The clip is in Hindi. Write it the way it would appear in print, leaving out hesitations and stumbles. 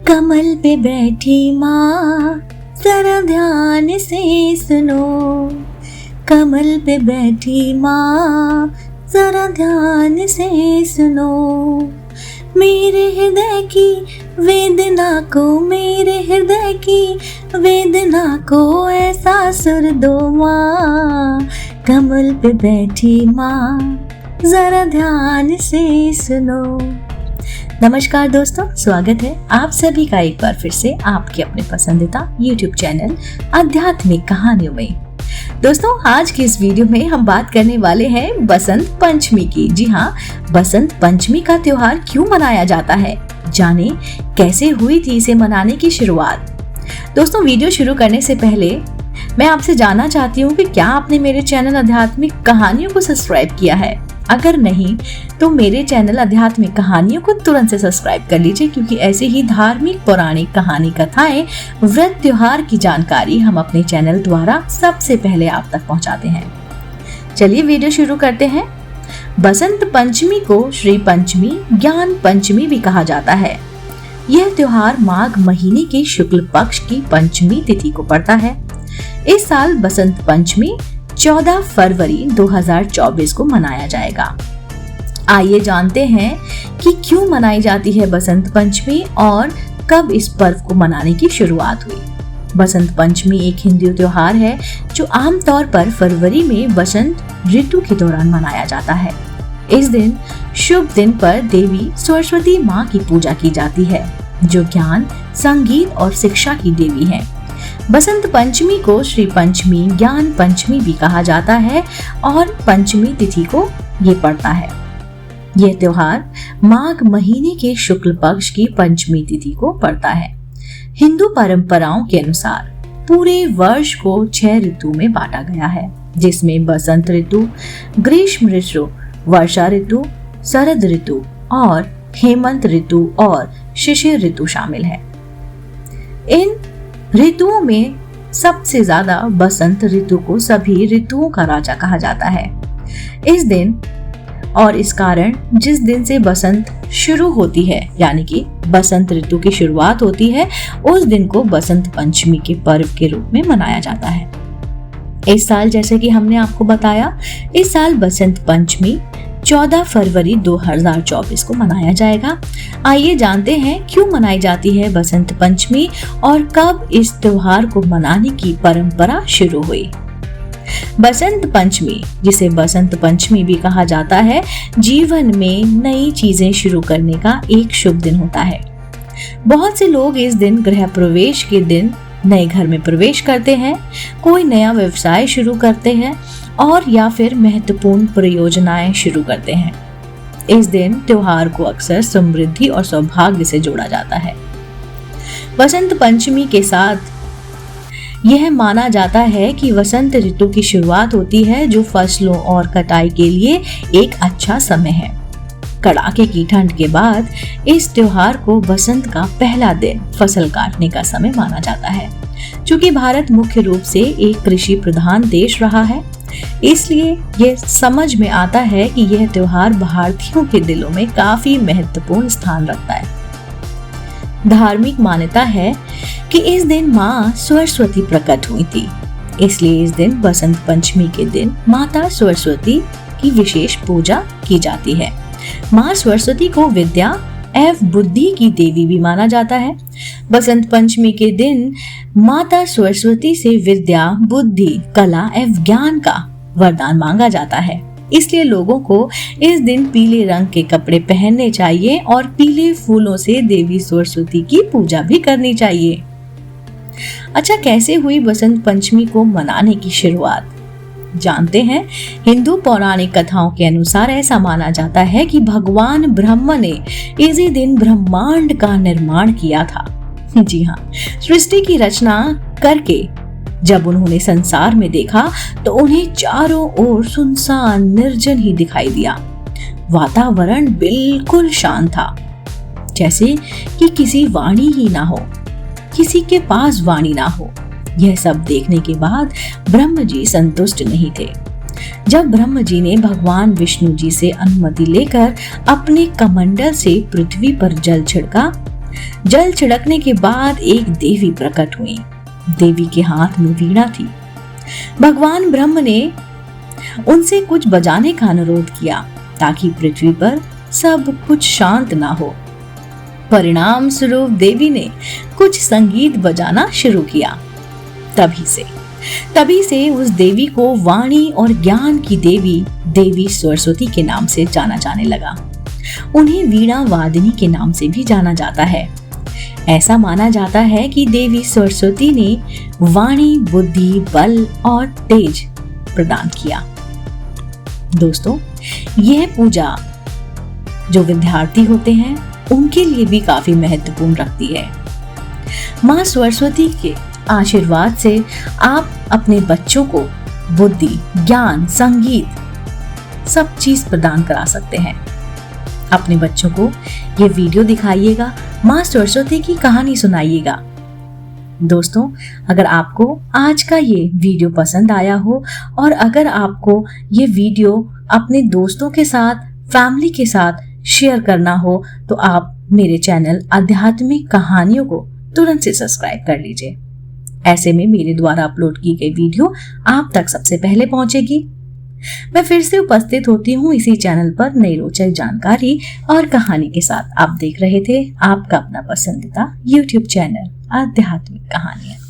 कमल पे बैठी माँ जरा ध्यान से सुनो। कमल पे बैठी माँ जरा ध्यान से सुनो। मेरे हृदय की वेदना को, मेरे हृदय की वेदना को ऐसा सुर दो माँ। कमल पे बैठी माँ जरा ध्यान से सुनो। नमस्कार दोस्तों, स्वागत है आप सभी का एक बार फिर से आपके अपने पसंदीदा YouTube चैनल आध्यात्मिक कहानियों में। दोस्तों, आज की इस वीडियो में हम बात करने वाले हैं बसंत पंचमी की। जी हाँ, बसंत पंचमी का त्योहार क्यों मनाया जाता है, जाने कैसे हुई थी इसे मनाने की शुरुआत। दोस्तों, वीडियो शुरू करने से पहले मैं आपसे जानना चाहती हूँ कि क्या आपने मेरे चैनल आध्यात्मिक कहानियों को सब्सक्राइब किया है। अगर नहीं तो मेरे चैनल आध्यात्मिक कहानियों को तुरंत से सब्सक्राइब कर लीजिए, क्योंकि ऐसे ही धार्मिक पौराणिक कहानी कथाएं, व्रत त्योहार की जानकारी हम अपने चैनल द्वारा सबसे पहले आप तक पहुंचाते हैं। चलिए वीडियो शुरू करते हैं। बसंत पंचमी को श्री पंचमी, ज्ञान पंचमी भी कहा जाता है। यह त्योहार माघ महीने के शुक्ल पक्ष की पंचमी तिथि को पड़ता है। इस साल बसंत पंचमी 14 फरवरी 2024 को मनाया जाएगा। आइए जानते हैं कि क्यों मनाई जाती है बसंत पंचमी और कब इस पर्व को मनाने की शुरुआत हुई। बसंत पंचमी एक हिंदू त्योहार है जो आमतौर पर फरवरी में बसंत ऋतु के दौरान मनाया जाता है। इस दिन शुभ दिन पर देवी सरस्वती माँ की पूजा की जाती है, जो ज्ञान, संगीत और शिक्षा की देवी है। बसंत पंचमी को श्री पंचमी, ज्ञान पंचमी भी कहा जाता है और पंचमी तिथि को ये पड़ता है। यह त्योहार माघ महीने के शुक्ल पक्ष की पंचमी तिथि को पड़ता है। हिंदू परंपराओं के अनुसार पूरे वर्ष को 6 ऋतु में बांटा गया है, जिसमें बसंत ऋतु, ग्रीष्म ऋतु, वर्षा ऋतु, शरद ऋतु और हेमंत ऋतु और शिशिर ऋतु शामिल है। इन ऋतुओं में सबसे ज्यादा बसंत ऋतु को सभी ऋतुओं का राजा कहा जाता है। इस दिन और इस कारण जिस दिन से बसंत शुरू होती है, यानी कि बसंत ऋतु की शुरुआत होती है, उस दिन को बसंत पंचमी के पर्व के रूप में मनाया जाता है। इस साल, जैसे कि हमने आपको बताया, इस साल बसंत पंचमी 14 फरवरी 2024 को मनाया जाएगा। आइए जानते हैं क्यों मनाई जाती है बसंत पंचमी और कब इस त्योहार को मनाने की परंपरा शुरू हुई। बसंत पंचमी, जिसे बसंत पंचमी भी कहा जाता है, जीवन में नई चीजें शुरू करने का एक शुभ दिन होता है। बहुत से लोग इस दिन गृह प्रवेश के दिन नए घर में प्रवेश करते हैं, कोई नया व्यवसाय शुरू करते हैं और या फिर महत्वपूर्ण परियोजनाएं शुरू करते हैं। इस दिन त्योहार को अक्सर समृद्धि और सौभाग्य से जोड़ा जाता है। बसंत पंचमी के साथ यह माना जाता है कि वसंत ऋतु की शुरुआत होती है, जो फसलों और कटाई के लिए एक अच्छा समय है। कड़ाके की ठंड के बाद इस त्योहार को बसंत का पहला दिन, फसल काटने का समय माना जाता है। चूंकि भारत मुख्य रूप से एक कृषि प्रधान देश रहा है, इसलिए यह समझ में आता है कि यह त्योहार भारतीयों के दिलों में काफी महत्वपूर्ण स्थान रखता है। धार्मिक मान्यता है कि इस दिन माँ सरस्वती प्रकट हुई थी, इसलिए इस दिन बसंत पंचमी के दिन माता सरस्वती की विशेष पूजा की जाती है। माँ सरस्वती को विद्या एवं बुद्धि की देवी भी माना जाता है। बसंत पंचमी के दिन माता सरस्वती से विद्या, बुद्धि, कला एवं ज्ञान का वरदान मांगा जाता है। इसलिए लोगों को इस दिन पीले रंग के कपड़े पहनने चाहिए और पीले फूलों से देवी सरस्वती की पूजा भी करनी चाहिए। अच्छा, कैसे हुई बसंत पंचमी को मनाने की शुरुआत, जानते हैं। हिंदू पौराणिक कथाओं के अनुसार ऐसा माना जाता है कि भगवान ब्रह्मा ने इसी दिन ब्रह्मांड का निर्माण किया था। जी हाँ, सृष्टि की रचना करके जब उन्होंने संसार में देखा तो उन्हें चारों ओर सुनसान निर्जन ही दिखाई दिया। वातावरण बिल्कुल शांत था, जैसे कि किसी वाणी ही ना हो, किसी के पास वाणी ना हो। यह सब देखने के बाद ब्रह्म जी संतुष्ट नहीं थे। जब ब्रह्म जी ने भगवान विष्णु जी से अनुमति लेकर अपने कमंडल से पृथ्वी पर जल छिड़का, जल छिड़कने के बाद एक देवी प्रकट हुई। देवी के हाथ में वीणा थी। भगवान ब्रह्म ने उनसे कुछ बजाने का अनुरोध किया ताकि पृथ्वी पर सब कुछ शांत ना हो। परिणाम स्वरूप देवी ने कुछ संगीत बजाना शुरू किया। तभी से उस देवी को वाणी और ज्ञान की देवी देवी सरस्वती के नाम से जाना जाने लगा। उन्हें वीणा वादिनी के नाम से भी जाना जाता है। ऐसा माना जाता है कि देवी सरस्वती ने वाणी, बुद्धि, बल और तेज प्रदान किया। दोस्तों, यह पूजा जो विद्यार्थी होते हैं उनके लिए भी काफी महत्वपूर्ण रखती है। माँ सरस्वती के आशीर्वाद से आप अपने बच्चों को बुद्धि, ज्ञान, संगीत सब चीज प्रदान करा सकते हैं। अपने बच्चों को ये वीडियो दिखाइएगा, माँ सरस्वती की कहानी सुनाइएगा। दोस्तों, अगर आपको आज का ये वीडियो पसंद आया हो और अगर आपको ये वीडियो अपने दोस्तों के साथ, फैमिली के साथ शेयर करना हो तो आप मेरे चैनल आध्यात्मिक कहानियों को तुरंत से सब्सक्राइब कर लीजिए। ऐसे में मेरे द्वारा अपलोड की गई वीडियो आप तक सबसे पहले पहुंचेगी। मैं फिर से उपस्थित होती हूँ इसी चैनल पर नई रोचक जानकारी और कहानी के साथ। आप देख रहे थे आपका अपना पसंदीदा YouTube चैनल आध्यात्मिक कहानियां।